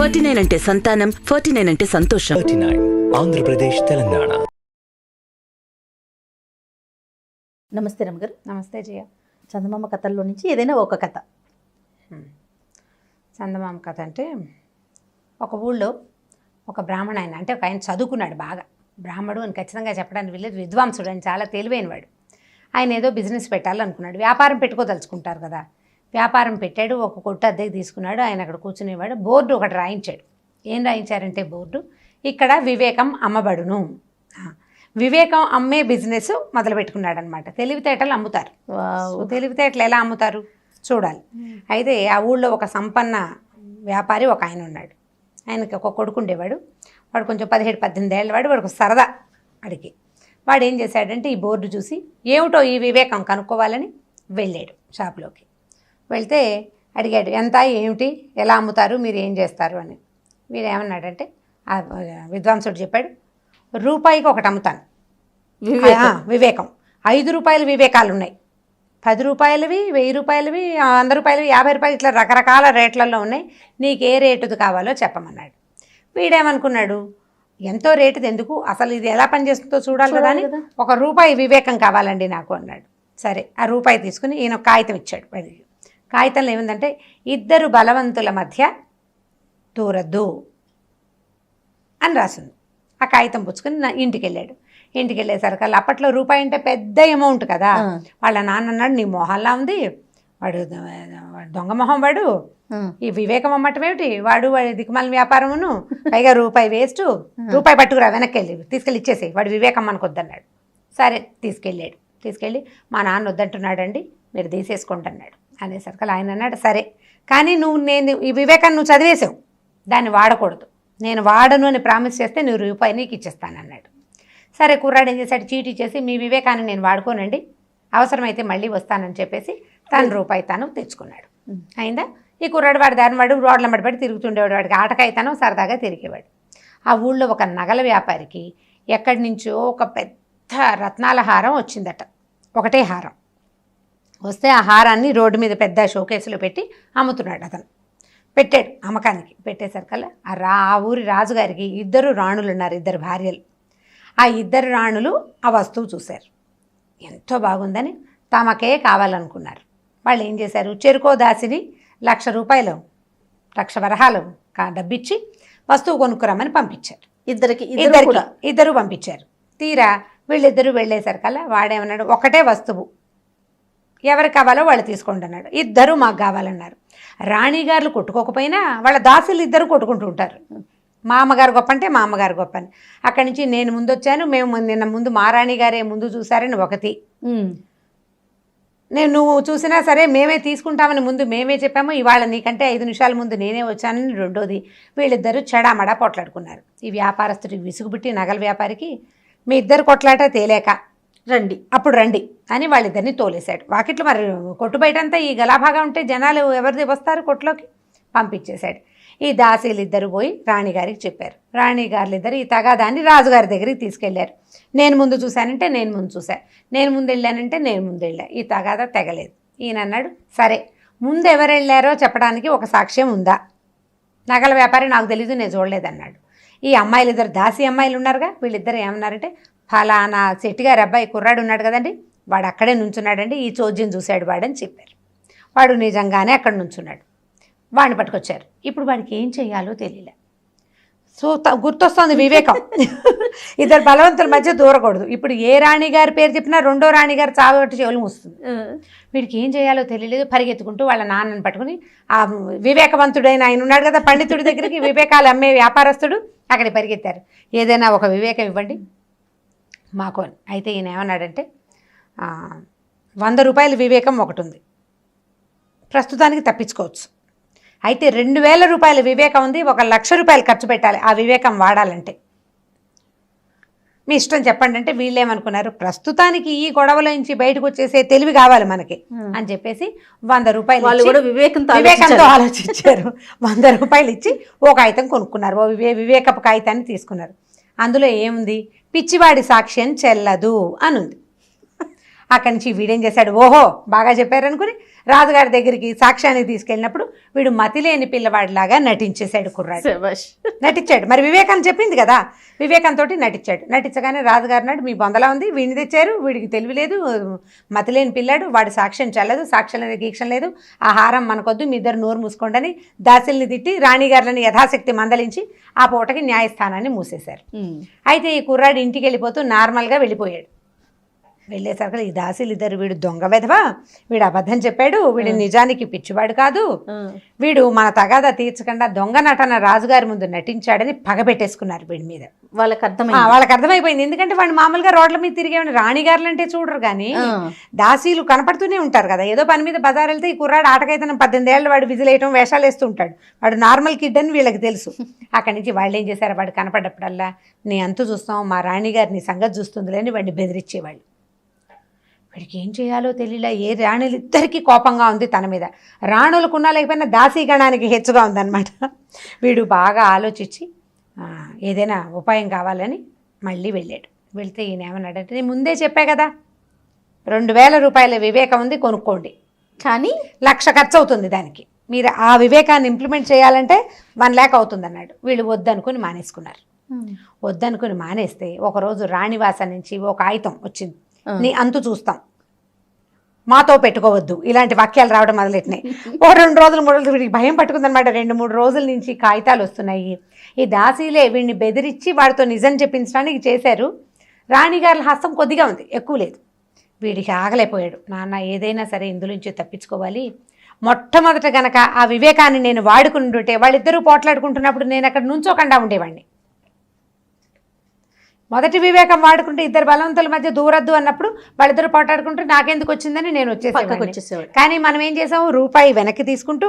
49 అంటే సంతానం, 49 అంటే సంతోషం. 39 ఆంధ్రప్రదేశ్, తెలంగాణ. నమస్తే రమగారు. నమస్తే జయ. చందమామ కథల్లో నుంచి ఏదైనా ఒక కథ. చందమామ కథ అంటే, ఒక ఊళ్ళో ఒక బ్రాహ్మణ ఆయన, అంటే ఒక ఆయన చదువుకున్నాడు బాగా, బ్రాహ్మడు అని ఖచ్చితంగా చెప్పడానికి వెళ్ళేది, విద్వాంసుడు అని, చాలా తెలివైనవాడు. ఆయన ఏదో బిజినెస్ పెట్టాలనుకున్నాడు, వ్యాపారం పెట్టుకోదలుచుకుంటారు కదా. వ్యాపారం పెట్టాడు, ఒక కొట్టు అద్దెకి తీసుకున్నాడు. ఆయన అక్కడ కూర్చునేవాడు. బోర్డు ఒకటి రాయించాడు. ఏం రాయించారంటే బోర్డు, ఇక్కడ వివేకం అమ్మబడును. వివేకం అమ్మే బిజినెస్ మొదలు పెట్టుకున్నాడు అనమాట. తెలివితేటలు అమ్ముతారు. తెలివితేటలు ఎలా అమ్ముతారు చూడాలి. అయితే ఆ ఊళ్ళో ఒక సంపన్న వ్యాపారి ఒక ఆయన ఉన్నాడు. ఆయనకి ఒక కొడుకు ఉండేవాడు. వాడు కొంచెం 17-18 ఏళ్ళ వాడు. వాడికి సరదా అడిగి వాడు ఏం చేశాడంటే, ఈ బోర్డు చూసి ఏమిటో ఈ వివేకం కనుక్కోవాలని వెళ్ళాడు షాప్లోకి. వెళ్తే అడిగాడు, ఎంత, ఏమిటి, ఎలా అమ్ముతారు, మీరు ఏం చేస్తారు అని. వీడు ఏమన్నాడంటే, ఆ విద్వాంసుడు చెప్పాడు, రూపాయికి ఒకటి అమ్ముతాను వివేకం. 5 రూపాయల వివేకాలు ఉన్నాయి, 10 రూపాయలవి, 1000 రూపాయలవి, 100 రూపాయలవి, 50 రూపాయలు, ఇట్లా రకరకాల రేట్లలో ఉన్నాయి. నీకు ఏ రేటుది కావాలో చెప్పమన్నాడు. వీడేమనుకున్నాడు, ఎంతో రేటుది ఎందుకు, అసలు ఇది ఎలా పనిచేస్తుందో చూడాలి కదా అని, 1 రూపాయి వివేకం కావాలండి నాకు అన్నాడు. సరే, ఆ రూపాయి తీసుకుని ఈయన కాగితం ఇచ్చాడు. వాడికి కాగితంలో ఏముందంటే, 2 బలవంతుల మధ్య దూరద్దు అని రాసింది. ఆ కాగితం పుచ్చుకొని ఇంటికి వెళ్ళాడు. ఇంటికి వెళ్ళేసరికి అప్పట్లో రూపాయి అంటే పెద్ద అమౌంట్ కదా. వాళ్ళ నాన్న అన్నాడు, నీ మొహల్లా ఉంది, వాడు దొంగ మొహం, వాడు ఈ వివేకం అమ్మటం ఏమిటి, వాడు దిక్కుమాలిన వ్యాపారమును, పైగా రూపాయి వేస్ట్, రూపాయి పట్టుకురా, వెనక్కి వెళ్ళి తీసుకెళ్ళి ఇచ్చేసి, వాడు వివేకం అనుకొద్దన్నాడు. సరే, తీసుకెళ్ళి మా నాన్న వద్దంటున్నాడండి, మీరు తీసేసుకోండి అన్నాడు. అనేసరికి ఆయన అన్నాడు, సరే, కానీ నేను ఈ వివేకాన్ని నువ్వు చదివేసావు, దాన్ని వాడకూడదు, నేను వాడను అని ప్రామిస్ చేస్తే నువ్వు రూపాయి నీకు ఇచ్చేస్తానన్నాడు. సరే, కుర్రాడు ఏం చేశాడు, చీటీ చేసి, మీ వివేకాన్ని నేను వాడుకోనండి, అవసరమైతే మళ్ళీ వస్తానని చెప్పేసి తను రూపాయి తాను తెచ్చుకున్నాడు. అయిందా. ఈ కుర్రాడు వాడు దాని వాడు రోడ్ల మడిపడి తిరుగుతుండేవాడు. వాడికి ఆటకైతాను సరదాగా తిరిగేవాడు. ఆ ఊళ్ళో ఒక నగల వ్యాపారికి ఎక్కడి నుంచో ఒక పెద్ద రత్నాల హారం వచ్చిందట. ఒకటే హారం వస్తే ఆ హారాన్ని రోడ్డు మీద పెద్ద షోకేసులో పెట్టి అమ్ముతున్నాడు. అతను పెట్టాడు అమ్మకానికి. పెట్టేసరికల్లా ఆ ఊరి రాజుగారికి 2 రాణులు ఉన్నారు, 2 భార్యలు. ఆ 2 రాణులు ఆ వస్తువు చూశారు, ఎంతో బాగుందని తమకే కావాలనుకున్నారు. వాళ్ళు ఏం చేశారు, చెరుకో దాసిని 1,00,000 రూపాయలు, 1,00,000 వరహాలు డబ్బిచ్చి వస్తువు కొనుక్కురమ్మని పంపించారు. ఇద్దరు పంపించారు. తీరా వీళ్ళిద్దరూ వెళ్ళేసరికల్లా వాడేమన్నాడు, ఒకటే వస్తువు, ఎవరు కావాలో వాళ్ళు తీసుకోండి అన్నాడు. 2 మాకు కావాలన్నారు. రాణిగారులు కొట్టుకోకపోయినా వాళ్ళ దాసులు 2 కొట్టుకుంటూ ఉంటారు. మా అమ్మగారు గొప్ప అంటే మా అమ్మగారు గొప్ప అని. అక్కడి నుంచి నేను ముందు వచ్చాను, మేము నిన్న ముందు మా రాణిగారే ముందు చూసారని ఒకటి, నువ్వు చూసినా సరే మేమే తీసుకుంటామని ముందు మేమే చెప్పాము, ఇవాళ నీకంటే 5 నిమిషాల ముందు నేనే వచ్చానని రెండోది. వీళ్ళిద్దరూ చెడామడా కొట్లాడుకున్నారు. ఈ వ్యాపారస్తుడికి విసుగుబుట్టి నగల వ్యాపారికి, మీ 2 కొట్లాట తేలేక అప్పుడు రండి అని వాళ్ళిద్దరిని తోలేశాడు. వాకిట్లో మరి కొట్టు బయటంతా ఈ గలాభాగా ఉంటే జనాలు ఎవరిది వస్తారు, కొట్టులోకి పంపించేశాడు. ఈ దాసీలు 2 పోయి రాణిగారికి చెప్పారు. రాణిగారులిద్దరు ఈ తగాదాన్ని రాజుగారి దగ్గరికి తీసుకెళ్లారు. నేను ముందు చూశానంటే నేను ముందు చూశాను, నేను ముందు వెళ్ళానంటే నేను ముందు వెళ్ళా. ఈ తగాదా తెగలేదు. ఈయన అన్నాడు, సరే, ముందు ఎవరు వెళ్ళారో చెప్పడానికి ఒక సాక్ష్యం ఉందా? నగల వ్యాపారి నాకు తెలీదు, నేను చూడలేదన్నాడు. ఈ అమ్మాయిలు 2 దాసీ అమ్మాయిలు ఉన్నారుగా, వీళ్ళిద్దరు ఏమన్నారంటే, ఫలానా శెట్టిగారి అబ్బాయి కుర్రాడు ఉన్నాడు కదండి, వాడు అక్కడే నుంచున్నాడండి, ఈ చోద్యం చూశాడు వాడని చెప్పారు. వాడు నిజంగానే అక్కడ నుంచున్నాడు. వాడిని పట్టుకొచ్చారు. ఇప్పుడు వాడికి ఏం చేయాలో తెలియలే. సో గుర్తొస్తుంది వివేకం. 2 బలవంతుల మధ్య దూరకూడదు. ఇప్పుడు ఏ రాణిగారి పేరు చెప్పినా రెండో రాణిగారు చావగొట్టి చెవులు మూస్తుంది. వీడికి ఏం చేయాలో తెలియలేదు. పరిగెత్తుకుంటూ వాళ్ళ నాన్నని పట్టుకుని, ఆ వివేకవంతుడైన ఆయన ఉన్నాడు కదా పండితుడి దగ్గరికి, వివేకాలు అమ్మే వ్యాపారస్తుడు, అక్కడికి పరిగెత్తారు. ఏదైనా ఒక వివేకం ఇవ్వండి మాకు అని. అయితే ఈయన ఏమన్నాడంటే, 100 రూపాయల వివేకం ఒకటి ఉంది, ప్రస్తుతానికి తప్పించుకోవచ్చు. అయితే 2,000 రూపాయల వివేకం ఉంది, 1,00,000 రూపాయలు ఖర్చు పెట్టాలి ఆ వివేకం వాడాలంటే, మీ ఇష్టం చెప్పండి అంటే, వీళ్ళేమనుకున్నారు, ప్రస్తుతానికి ఈ గొడవలో నుంచి బయటకు వచ్చేసే తెలివి కావాలి మనకి అని చెప్పేసి 100 రూపాయలు వివేకంతో ఆలోచించారు. 100 రూపాయలు ఇచ్చి ఓ కాగితం కొనుక్కున్నారు. ఓ వివేకపు కాగితాన్ని తీసుకున్నారు. అందులో ఏముంది, పిచ్చివాడి సాక్ష్యం చెల్లదు అని ఉంది. అక్కడి నుంచి వీడేం చేశాడు, ఓహో బాగా చెప్పారనుకుని రాజుగారి దగ్గరికి సాక్ష్యానికి తీసుకెళ్ళినప్పుడు వీడు మతిలేని పిల్లవాడిలాగా నటించేశాడు కుర్రాడు. నటించాడు. మరి వివేకం చెప్పింది కదా, వివేకంతో నటించాడు. నటించగానే రాజుగారు నాడు మీ బొందలా ఉంది, వీడిని తెచ్చారు, వీడికి తెలివి లేదు, మతిలేని పిల్లాడు, వాడి సాక్ష్యం చెల్లదు, సాక్ష్యం లేదు, గీక్షం లేదు, ఆ హారం మనకొద్దు, మీ ఇద్దరు నోరు మూసుకోండి దాసిల్ని తిట్టి రాణిగారులని యథాశక్తి మందలించి ఆ పూటకి న్యాయస్థానాన్ని మూసేశారు. అయితే ఈ కుర్రాడు ఇంటికి వెళ్ళిపోతూ నార్మల్గా వెళ్ళిపోయాడు. వెళ్ళేసరికి ఈ దాసీలు ఇద్దరు, వీడు దొంగ వెధవా, వీడు అబద్ధం చెప్పాడు, వీడు నిజానికి పిచ్చివాడు కాదు, వీడు మన తగాదా తీర్చకుండా దొంగ నటన రాజుగారి ముందు నటించాడని పగబెట్టేసుకున్నారు వీడి మీద. వాళ్ళకి అర్థమైపోయింది. ఎందుకంటే వాడు మామూలుగా రోడ్ల మీద తిరిగేవాడు, రాణిగారులు అంటే చూడరు కానీ దాసీలు కనపడుతూనే ఉంటారు కదా. ఏదో పని మీద బజార్ వెళ్తే ఈ కుర్రాడు ఆటకైతే 18 ఏళ్ళు వాడు విజిలేయటం వేషాలు వేస్తూ ఉంటాడు, వాడు నార్మల్ కిడ్ అని వీళ్ళకి తెలుసు. అక్కడి నుంచి వాళ్ళు ఏం చేశారు, వాడు కనపడ్డప్పుడల్లా నీ అంతు చూస్తాం, మా రాణిగారి నీ సంగతి చూస్తుందిలే అని వాడిని బెదిరించేవాళ్ళు. వీడికి ఏం చేయాలో తెలియలే. ఏ రాణులు ఇద్దరికీ కోపంగా ఉంది తన మీద, రాణులకున్నా లేకపోయినా దాసీగణానికి హెచ్చుగా ఉందన్నమాట. వీడు బాగా ఆలోచించి ఏదైనా ఉపాయం కావాలని మళ్ళీ వెళ్ళాడు. వెళ్తే ఈయన ఏమన్నాడంటే, నేను ముందే చెప్పా కదా 2000 రూపాయల వివేకం ఉంది, కొనుక్కోండి, కానీ 1,00,000 ఖర్చు అవుతుంది దానికి, మీరు ఆ వివేకాన్ని ఇంప్లిమెంట్ చేయాలంటే 1 lakh అవుతుంది అన్నాడు. వీళ్ళు వద్దనుకుని మానేసుకున్నారు. వద్దనుకుని మానేస్తే ఒకరోజు రాణివాస నుంచి ఒక ఆయుధం వచ్చింది, నీ అంతు చూస్తాం, మాతో పెట్టుకోవద్దు, ఇలాంటి వాక్యాలు రావడం మొదలెట్టినాయి. 2 రోజులు 3 రోజులు వీడికి భయం పట్టుకుందనమాట. 2-3 రోజుల నుంచి కాగితాలు వస్తున్నాయి. ఈ దాసీలే వీడిని బెదిరించి వాడితో నిజం చెప్పించడానికి చేశారు. రాణిగారుల హస్తం కొద్దిగా ఉంది, ఎక్కువ లేదు. వీడికి ఆగలేకపోయాడు. నాన్న ఏదైనా సరే ఇందులోంచి తప్పించుకోవాలి, మొట్టమొదట గనక ఆ వివేకాన్ని నేను వాడుకుంటుంటే వాళ్ళిద్దరూ పోట్లాడుకుంటున్నప్పుడు నేను అక్కడ నుంచోకుండా ఉండేవాడిని. మొదటి వివేకం వాడుకుంటే ఇద్దరు బలవంతుల మధ్య దూరద్దు అన్నప్పుడు వాళ్ళిద్దరు పోటాడుకుంటూ నాకెందుకు వచ్చిందని నేను వచ్చేసేవాడు. కానీ మనం ఏం చేసాము, రూపాయి వెనక్కి తీసుకుంటూ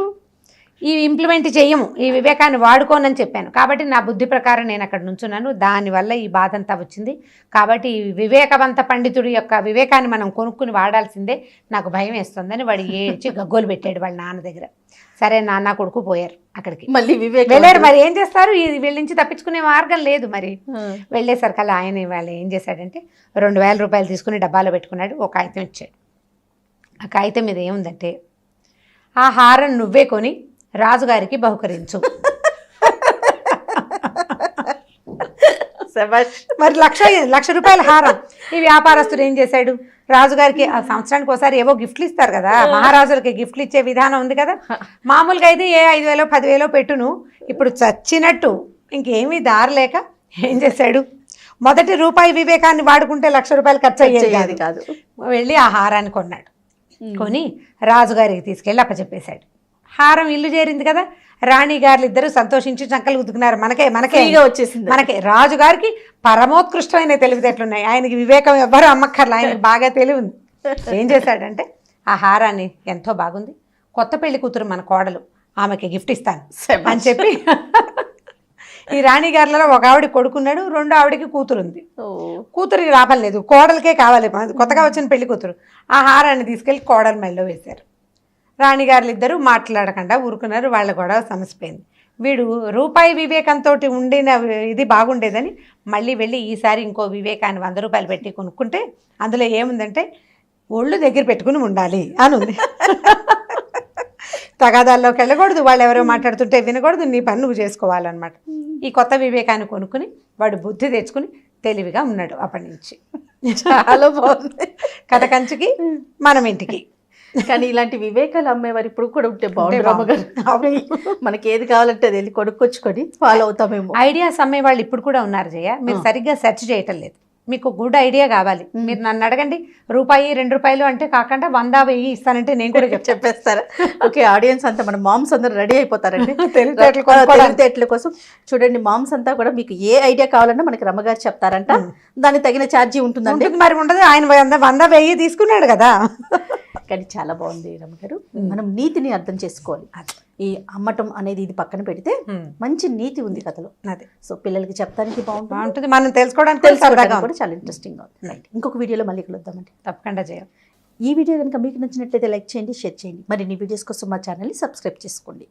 ఈ ఇంప్లిమెంట్ చెయ్యము, ఈ వివేకాన్ని వాడుకోనని చెప్పాను. కాబట్టి నా బుద్ధి ప్రకారం నేను అక్కడ నుంచున్నాను, దానివల్ల ఈ బాధ అంతా వచ్చింది. కాబట్టి ఈ వివేకవంత పండితుడి యొక్క వివేకాన్ని మనం కొనుక్కుని వాడాల్సిందే, నాకు భయం వేస్తుందని వాడు ఏడ్చి గగ్గోలు పెట్టాడు వాళ్ళ నాన్న దగ్గర. సరే నాన్న కొడుకు పోయారు అక్కడికి, మళ్ళీ వెళ్ళారు. మరి ఏం చేస్తారు, వీళ్ళ నుంచి తప్పించుకునే మార్గం లేదు. మరి వెళ్ళేసరికల్లా ఆయన వాళ్ళు ఏం చేశాడంటే 2000 రూపాయలు తీసుకుని డబ్బాలో పెట్టుకున్నాడు, ఒక కాగితం ఇచ్చాడు. ఆ కాగితం మీద ఏముందంటే, ఆ హారం నువ్వే కొని రాజుగారికి బహుకరించు. మరి 1,00,000 రూపాయల హారం. ఈ వ్యాపారస్తుడు ఏం చేశాడు, రాజుగారికి ఆ సంవత్సరానికి ఒకసారి ఏవో గిఫ్ట్లు ఇస్తారు కదా, మహారాజులకి గిఫ్ట్లు ఇచ్చే విధానం ఉంది కదా. మామూలుగా అయితే ఏ 5,000 10,000 పెట్టును, ఇప్పుడు చచ్చినట్టు ఇంకేమీ దారలేక ఏం చేశాడు, మొదటి రూపాయి వివేకాన్ని వాడుకుంటే 1,00,000 రూపాయలు ఖర్చు అయ్యేది కాదు. వెళ్ళి ఆ హారాన్ని కొన్నాడు. కొని రాజుగారికి తీసుకెళ్ళి అప్పచెప్పేశాడు. హారం ఇల్లు చేరింది కదా, రాణిగారులు ఇద్దరు సంతోషించి చంకలు ఉతుకున్నారు. మనకే వచ్చేసింది. మనకే రాజుగారికి పరమోత్కృష్టమైన తెలివితేటలున్నాయి, ఆయనకి వివేకం ఎవ్వరూ అమ్మక్కర్లా, ఆయనకి బాగా తెలివి ఉంది. ఏం చేశాడంటే ఆ హారాన్ని, ఎంతో బాగుంది, కొత్త పెళ్లి కూతురు మన కోడలు, ఆమెకి గిఫ్ట్ ఇస్తాను అని చెప్పి ఈ రాణిగారులలో ఒక ఆవిడ కొడుకున్నాడు, 2వ ఆవిడకి కూతురు ఉంది. కూతురికి రాపలేదు, కోడలకే కావాలి, కొత్తగా వచ్చిన పెళ్లి కూతురు. ఆ హారాన్ని తీసుకెళ్ళి కోడల మెడలో వేశారు. రాణిగారులు ఇద్దరు మాట్లాడకుండా ఊరుకున్నారు. వాళ్ళ గొడవ సమసిపోయింది. వీడు రూపాయి వివేకంతో ఉండిన ఇది బాగుండేదని మళ్ళీ వెళ్ళి ఈసారి ఇంకో వివేకాన్ని 100 రూపాయలు పెట్టి కొనుక్కుంటే అందులో ఏముందంటే, ఒళ్ళు దగ్గర పెట్టుకుని ఉండాలి అని ఉంది. తగాదాల్లోకి వెళ్ళకూడదు, వాళ్ళు ఎవరో మాట్లాడుతుంటే వినకూడదు, నీ పని నువ్వు చేసుకోవాలన్నమాట. ఈ కొత్త వివేకాన్ని కొనుక్కుని వాడు బుద్ధి తెచ్చుకుని తెలివిగా ఉన్నాడు అప్పటి నుంచి. చాలా బాగుంది కథ. కంచికి మనం ఇంటికి. కానీ ఇలాంటి వివేకాలు అమ్మేవారు ఇప్పుడు కూడా ఉంటే బాగుంటుంది. మనకి ఏది కావాలంటే అది వెళ్ళి కొనుక్కొచ్చుకొని ఫాలో అవుతామేమో. ఐడియాస్ అమ్మేవాళ్ళు ఇప్పుడు కూడా ఉన్నారు జయ, మీరు సరిగ్గా సెర్చ్ చేయటం లేదు. మీకు గుడ్ ఐడియా కావాలి, మీరు నన్ను అడగండి, రూపాయి 2 రూపాయలు అంటే కాకుండా 100 1000 ఇస్తానంటే నేను కూడా చెప్పేస్తారా? ఓకే, ఆడియన్స్ అంతా మన మామ్స్ అందరూ రెడీ అయిపోతారండి తెలివితేటల కోసం. చూడండి, మామ్స్ అంతా కూడా మీకు ఏ ఐడియా కావాలన్నా మనకి రమ్మగారు చెప్తారంట, దానికి తగిన ఛార్జీ ఉంటుందండి. మరి ఉండదు, ఆయన 100 1000 తీసుకున్నాడు కదా. కానీ చాలా బాగుంది రమ్మగారు. మనం నీతిని అర్థం చేసుకోవాలి. ఈ అమ్మటం అనేది ఇది పక్కన పెడితే మంచి నీతి ఉంది కథలో. అదే, సో పిల్లలకి చెప్పడానికి బాగుంటుంది, మనం తెలుసుకోవడానికి కూడా చాలా ఇంట్రెస్టింగ్ గా ఉంది. ఇంకొక వీడియోలో మళ్ళీ కలుద్దామండి. తప్పకుండా చేయాలి. ఈ వీడియో కనుక మీకు నచ్చినట్లయితే లైక్ చేయండి, షేర్ చేయండి. మరిన్ని వీడియోస్ కోసం మా ఛానల్ని సబ్స్క్రైబ్ చేసుకోండి.